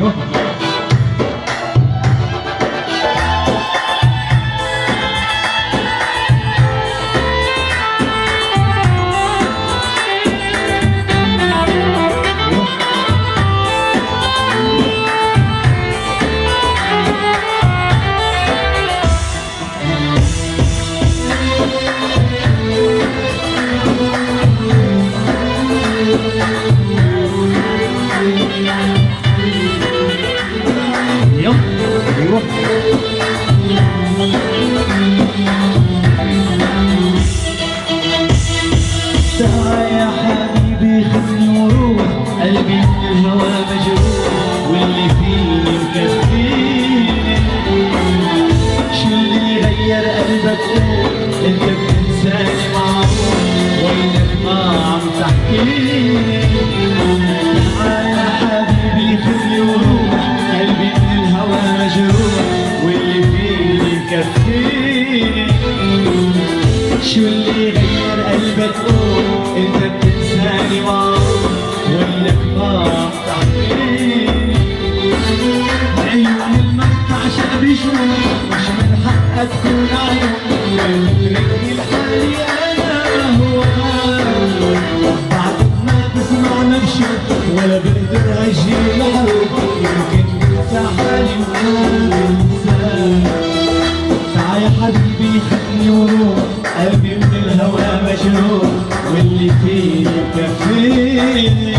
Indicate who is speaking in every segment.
Speaker 1: ايوه
Speaker 2: تعال يا حبيبي خذني وروح، قلبي من الهوى مجروح واللي فيه مكفيني. شو اللي غير قلبك قول، انت بتنساني معقول وينك ما عم تحكيني. تعال يا حبيبي خذني وروح، قلبي من الهوى مجروح واللي فيه مكفيني. شو اللي غير قلبك قول، انت بتنساني معقول وينك ما بتعرفيني. عيون المقطع شعبي شوف، مش من حقك تكون عيون، تتركني لحالي انا هواك. بعدك ما تسمع نفسك ولا بقدر اجي لحروف، يمكن تنسى حالي وما بنساك. تعال يا حبيبي خدني وروح، قلبي من الهوى مجروح واللي فيه مكفيني.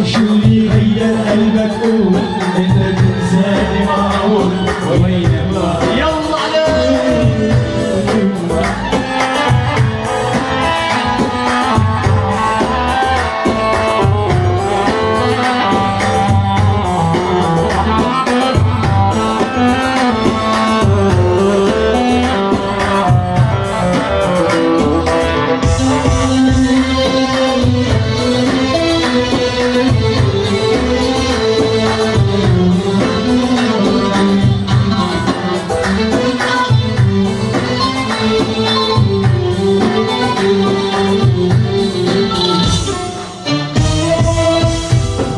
Speaker 2: وشو اللي غير قلبك قول، انت تنساني معقول وينك ما يلا عليك.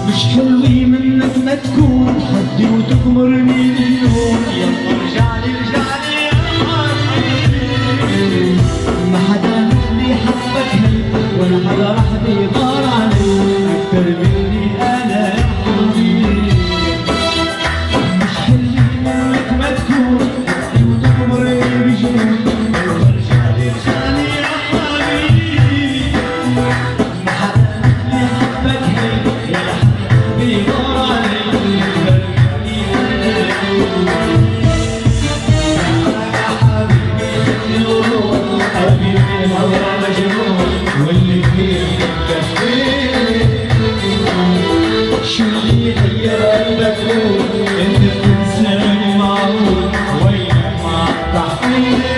Speaker 2: مش حلوة منك ما تكون حدي وتغمرني اليوم. يلا ارجعلي ارجعلي يا حبيبي، ما حدا مثلي حبك هي ولا حدا رح يغار علي اكتر مني انا يا حبيبي. مش حلوة منك ما تكون حدي وتغمرني بجنون. يلا ارجعلي ارجعلي يا حبيبي، ما حدا مثلي حبك هي ولا بيغار عليك يخليني يا حبيبي خدني وروح، قلبي من الهوى مجروح واللي فيه مكفيني. شو اللي غير قلبك قول، انت بتنساني معقول وينك ما بتحكيني.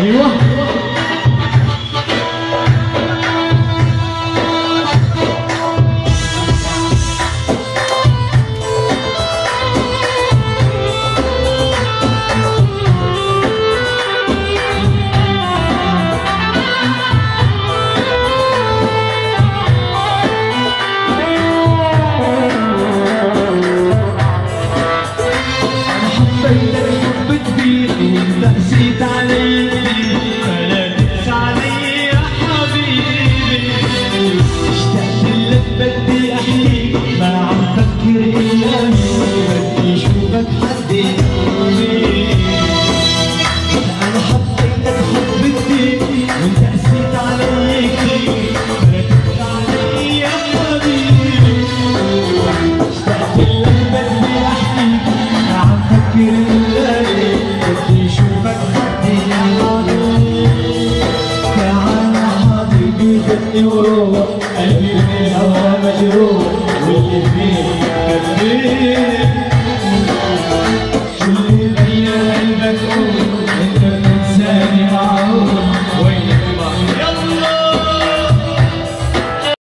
Speaker 2: ايوه نسيت علي ولا تنسى علي يا حبيبي. اشتقت لك بدي احكيك، ما عم فكر ايامي بدي اشوفك حدي حبيبي. انا حبيتك حب جديد وانت قسيت علي كثير، ولا تنسى علي يا حبيبي. اشتقت لك بدي احكيك، ما عم فكر ايامي بدي اشوفك حدي سبني وروح قلبي من الهوى مجروح واللي فيه كفيني